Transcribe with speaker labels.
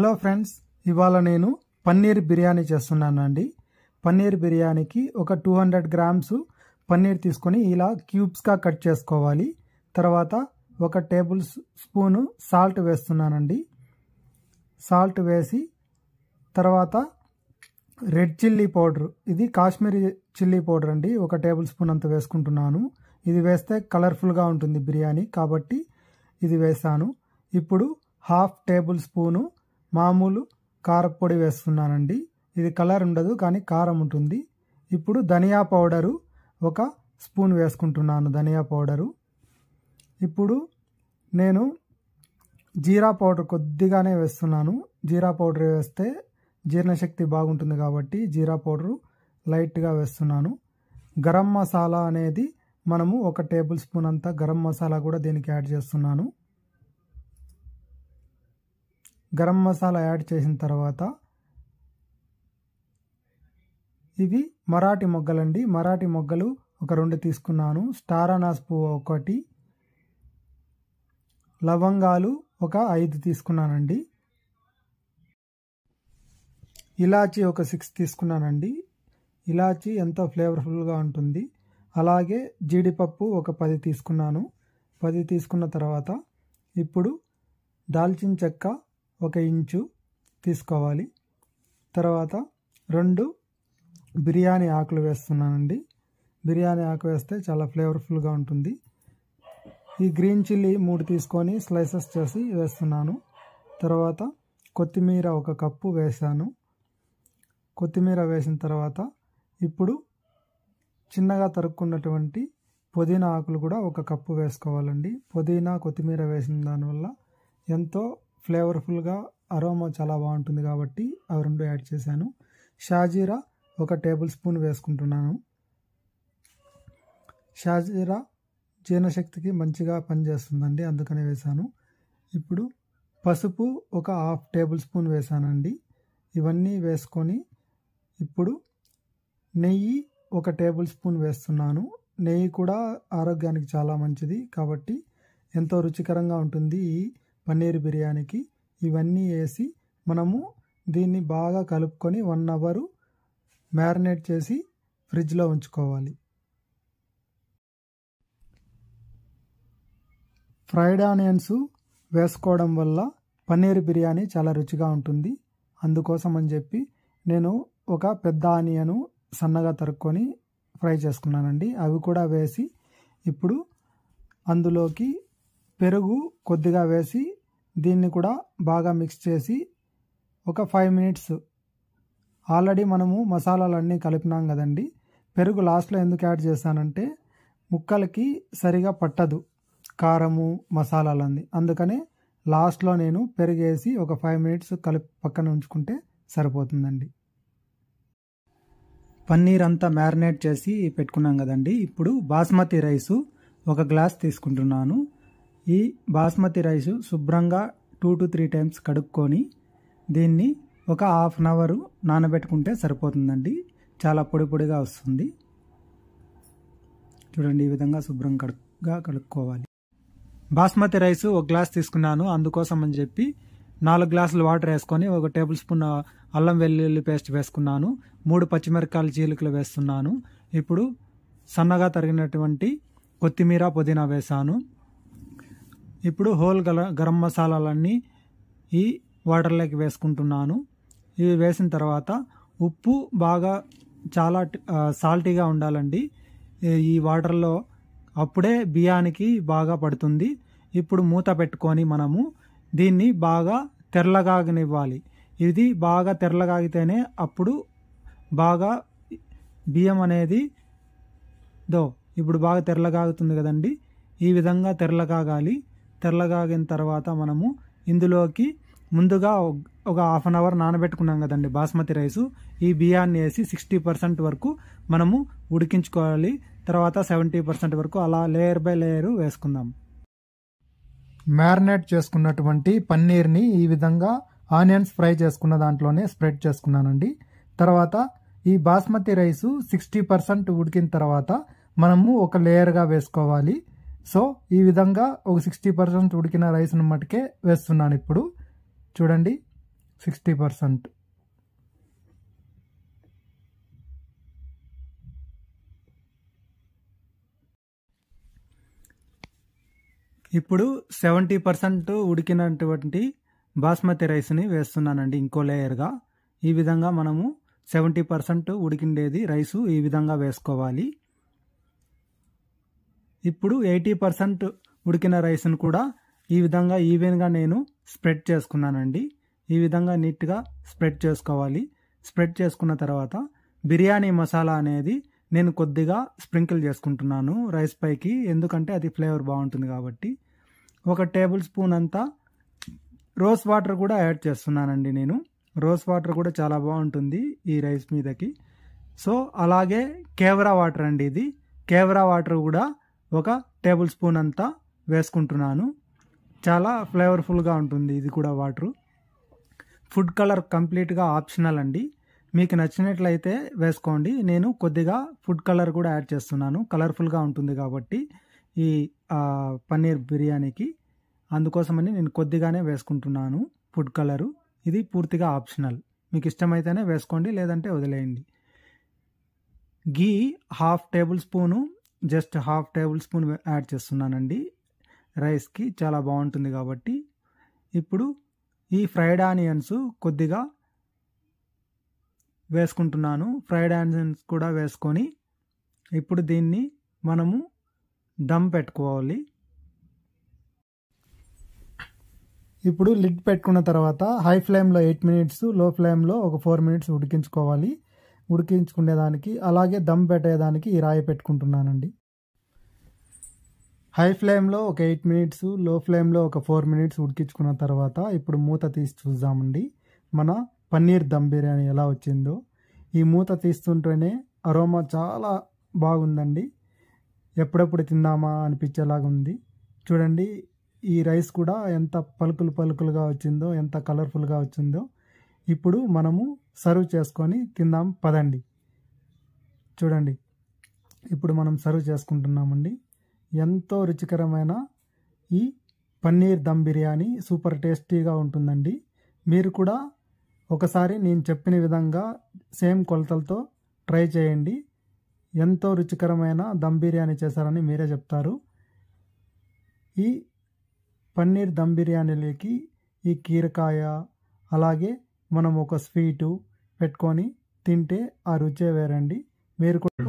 Speaker 1: Hello friends, ఇవాళ నేను పన్నీర్ బిర్యానీ చేస్తున్నానండి. పన్నీర్ బిర్యానీకి ఒక 200 గ్రామ్స్ పన్నీర్ తీసుకొని ఇలా క్యూబ్స్గా కట్ చేసుకోవాలి. తర్వాత ఒక టేబుల్ స్పూను సాల్ట్ వేస్తున్నానండి. సాల్ట్ వేసి తర్వాత రెడ్ చిల్లీ పౌడర్, ఇది కాశ్మీరీ చిల్లీ పౌడర్ అండి, ఒక టేబుల్ స్పూన్ అంత వేసుకుంటున్నాను. ఇది వేస్తే కలర్ఫుల్గా ఉంటుంది బిర్యానీ, కాబట్టి ఇది వేసాను. ఇప్పుడు హాఫ్ టేబుల్ స్పూను మామూలు కారపొడి వేస్తున్నానండి. ఇది కలర్ ఉండదు కానీ కారం ఉంటుంది. ఇప్పుడు ధనియా పౌడరు ఒక స్పూన్ వేసుకుంటున్నాను. ధనియా పౌడరు. ఇప్పుడు నేను జీరా పౌడర్ కొద్దిగానే వేస్తున్నాను. జీరా పౌడర్ వేస్తే జీర్ణశక్తి బాగుంటుంది కాబట్టి జీరా పౌడరు లైట్గా వేస్తున్నాను. గరం మసాలా అనేది మనము ఒక టేబుల్ స్పూన్ అంతా గరం మసాలా కూడా దీనికి యాడ్ చేస్తున్నాను. గరం మసాలా యాడ్ చేసిన తర్వాత ఇవి మరాఠీ మొగ్గలండి. మరాఠీ మొగ్గలు ఒక 2 తీసుకున్నాను. స్టార్ అనాస్ పువ్వు ఒకటి, లవంగాలు ఒక 5 తీసుకున్నానండి. ఇలాచీ ఒక 6 తీసుకున్నానండి. ఇలాచీ ఎంతో ఫ్లేవర్ఫుల్గా ఉంటుంది. అలాగే జీడిపప్పు ఒక 10 తీసుకున్నాను. 10 తీసుకున్న తర్వాత ఇప్పుడు దాల్చిన చెక్క ఒక ఇంచు తీసుకోవాలి. తర్వాత 2 బిర్యానీ ఆకులు వేస్తున్నానండి. బిర్యానీ ఆకు వేస్తే చాలా ఫ్లేవర్ఫుల్గా ఉంటుంది. ఈ గ్రీన్ చిల్లీ 3 తీసుకొని స్లైసెస్ చేసి వేస్తున్నాను. తర్వాత కొత్తిమీర ఒక కప్పు వేసాను. కొత్తిమీర వేసిన తర్వాత ఇప్పుడు చిన్నగా తరుక్కున్నటువంటి పుదీనా ఆకులు కూడా ఒక కప్పు వేసుకోవాలండి. పుదీనా కొత్తిమీర వేసిన దానివల్ల ఎంతో ఫ్లేవర్ఫుల్గా అరోమా చాలా బాగుంటుంది కాబట్టి అవి 2 యాడ్ చేశాను. షాజీరా ఒక టేబుల్ స్పూన్ వేసుకుంటున్నాను. షాజీరా జీర్ణశక్తికి మంచిగా పనిచేస్తుందండి, అందుకనే వేశాను. ఇప్పుడు పసుపు ఒక హాఫ్ టేబుల్ స్పూన్ వేసానండి. ఇవన్నీ వేసుకొని ఇప్పుడు నెయ్యి ఒక టేబుల్ స్పూన్ వేస్తున్నాను. నెయ్యి కూడా ఆరోగ్యానికి చాలా మంచిది కాబట్టి ఎంతో రుచికరంగా ఉంటుంది ఈ పన్నీర్ బిర్యానీకి. ఇవన్నీ వేసి మనము దీన్ని బాగా కలుపుకొని 1 అవర్ మ్యారినేట్ చేసి ఫ్రిడ్జ్లో ఉంచుకోవాలి. ఫ్రైడ్ ఆనియన్స్ వేసుకోవడం వల్ల పన్నీర్ బిర్యానీ చాలా రుచిగా ఉంటుంది. అందుకోసం అని చెప్పి నేను ఒక పెద్ద ఆనియను సన్నగా తరుక్కొని ఫ్రై చేసుకున్నానండి. అవి కూడా వేసి ఇప్పుడు అందులోకి పెరుగు కొద్దిగా వేసి దీన్ని కూడా బాగా మిక్స్ చేసి ఒక 5 మినిట్స్, ఆల్రెడీ మనము మసాలాలన్నీ కలిపినాం కదండి. పెరుగు లాస్ట్లో ఎందుకు యాడ్ చేశానంటే ముక్కలకి సరిగా పట్టదు కారము మసాలాలన్నీ, అందుకనే లాస్ట్లో నేను పెరుగేసి ఒక 5 మినిట్స్ కలిపి పక్కన ఉంచుకుంటే సరిపోతుందండి. పన్నీర్ అంతా మ్యారినేట్ చేసి పెట్టుకున్నాం కదండి. ఇప్పుడు బాస్మతి రైసు ఒక గ్లాస్ తీసుకుంటున్నాను. ఈ బాస్మతి రైసు శుభ్రంగా 2 to 3 టైమ్స్ కడుక్కొని దీన్ని ఒక హాఫ్ అన్ అవర్ నానబెట్టుకుంటే సరిపోతుందండి. చాలా పొడిగా వస్తుంది. చూడండి, ఈ విధంగా శుభ్రంగా కడుక్కోవాలి. బాస్మతి రైసు ఒక గ్లాస్ తీసుకున్నాను. అందుకోసం అని చెప్పి 4 గ్లాసులు వాటర్ వేసుకొని ఒక టేబుల్ స్పూన్ అల్లం వెల్లుల్లి పేస్ట్ వేసుకున్నాను. 3 పచ్చిమిరపకాయలు చీలికలు వేస్తున్నాను. ఇప్పుడు సన్నగా తరిగినటువంటి కొత్తిమీర పుదీనా వేసాను. ఇప్పుడు హోల్ గరం మసాలాలన్నీ ఈ వాటర్లోకి వేసుకుంటున్నాను. ఇవి వేసిన తర్వాత ఉప్పు బాగా చాలా సాల్టీగా ఉండాలండి ఈ వాటర్లో, అప్పుడే బియ్యానికి బాగా పడుతుంది. ఇప్పుడు మూత పెట్టుకొని మనము దీన్ని బాగా తెల్లగాగనివ్వాలి. ఇది బాగా తెల్లగాగితేనే అప్పుడు బాగా బియ్యం అనేది ఇప్పుడు బాగా తెల్లగాగుతుంది కదండి. ఈ విధంగా తెల్లగాగాలి. తెల్లగాగిన తర్వాత మనము ఇందులోకి ముందుగా ఒక హాఫ్ అన్ అవర్ నానబెట్టుకున్నాం కదండి బాస్మతి రైసు, ఈ బియ్యాన్ని వేసి 60% వరకు మనము ఉడికించుకోవాలి. తర్వాత 70% వరకు అలా లేయర్ బై లేయర్ వేసుకుందాం. మ్యారినేట్ చేసుకున్నటువంటి పన్నీర్ని ఈ విధంగా ఆనియన్స్ ఫ్రై చేసుకున్న దాంట్లోనే స్ప్రెడ్ చేసుకున్నానండి. తర్వాత ఈ బాస్మతి రైసు 60% ఉడికిన తర్వాత మనము ఒక లేయర్గా వేసుకోవాలి. సో ఈ విధంగా ఒక 60% ఉడికిన రైస్ను మటుకే వేస్తున్నాను. ఇప్పుడు చూడండి, 60%. ఇప్పుడు 70% ఉడికినటువంటి బాస్మతి రైస్ని వేస్తున్నానండి ఇంకో లేయర్గా. ఈ విధంగా మనము 70% ఉడికిండేది రైసు ఈ విధంగా వేసుకోవాలి. ఇప్పుడు 80% ఉడికిన రైస్ను కూడా ఈ విధంగా ఈవెన్గా నేను స్ప్రెడ్ చేసుకున్నానండి. ఈ విధంగా నీట్గా స్ప్రెడ్ చేసుకోవాలి. స్ప్రెడ్ చేసుకున్న తర్వాత బిర్యానీ మసాలా అనేది నేను కొద్దిగా స్ప్రింకిల్ చేసుకుంటున్నాను రైస్ పైకి, ఎందుకంటే అది ఫ్లేవర్ బాగుంటుంది కాబట్టి. 1 టేబుల్ స్పూన్ అంతా రోజ్ వాటర్ కూడా యాడ్ చేస్తున్నానండి నేను. రోజ్ వాటర్ కూడా చాలా బాగుంటుంది ఈ రైస్ మీదకి. సో అలాగే కేవరా వాటర్ అండి, ఇది కేవరా వాటర్ కూడా 1 టేబుల్ స్పూన్ అంతా వేసుకుంటున్నాను. చాలా ఫ్లేవర్ఫుల్గా ఉంటుంది ఇది కూడా వాటరు. ఫుడ్ కలర్ కంప్లీట్గా ఆప్షనల్ అండి, మీకు నచ్చినట్లయితే వేసుకోండి. నేను కొద్దిగా ఫుడ్ కలర్ కూడా యాడ్ చేస్తున్నాను, కలర్ఫుల్గా ఉంటుంది కాబట్టి ఈ పన్నీర్ బిర్యానీకి. అందుకోసమని నేను కొద్దిగానే వేసుకుంటున్నాను ఫుడ్ కలరు. ఇది పూర్తిగా ఆప్షనల్, మీకు ఇష్టమైతేనే వేసుకోండి, లేదంటే వదిలేయండి. గీ half tablespoon, just half tablespoon add చేస్తున్నానండి రైస్కి, చాలా బాగుంటుంది కాబట్టి. ఇప్పుడు ఈ ఫ్రైడ్ ఆనియన్స్ కొద్దిగా వేసుకుంటున్నాను. ఫ్రైడ్ ఆనియన్స్ కూడా వేసుకొని ఇప్పుడు దీన్ని మనము దమ్ పెట్టుకోవాలి. ఇప్పుడు లిడ్ పెట్టుకున్న తర్వాత హై ఫ్లేమ్లో 8 మినిట్స్, లో ఫ్లేమ్లో ఒక 4 మినిట్స్ ఉడికించుకోవాలి. ఉడికించుకునేదానికి అలాగే దమ్ పెట్టేదానికి ఈ రాయి పెట్టుకుంటున్నానండి. హై ఫ్లేమ్లో ఒక 8 మినిట్స్, లో ఫ్లేమ్లో ఒక 4 మినిట్స్ ఉడికించుకున్న తర్వాత ఇప్పుడు మూత తీసి చూద్దామండి మన పన్నీర్ దమ్ బిర్యానీ ఎలా వచ్చిందో. ఈ మూత తీస్తుంటేనే అరోమా చాలా బాగుందండి, ఎప్పుడెప్పుడు తిందామా అనిపించేలాగా ఉంది. చూడండి ఈ రైస్ కూడా ఎంత పలుకులుగా వచ్చిందో, ఎంత కలర్ఫుల్గా వచ్చిందో. ఇప్పుడు మనము సర్వ్ చేసుకొని తిందాం పదండి. చూడండి ఇప్పుడు మనం సర్వ్ చేసుకుంటున్నామండి. ఎంతో రుచికరమైన ఈ పన్నీర్ దమ్ బిర్యానీ సూపర్ టేస్టీగా ఉంటుందండి. మీరు కూడా ఒకసారి నేను చెప్పిన విధంగా సేమ్ కొలతలతో ట్రై చేయండి. ఎంతో రుచికరమైన దమ్ బిర్యానీ చేశారని మీరే చెప్తారు. ఈ పన్నీర్ దమ్ బిర్యానీలోకి ఈ కీరకాయ అలాగే మనం ఒక స్వీటు పెట్టుకొని తింటే ఆ రుచే వేరండి. మీరు కూడా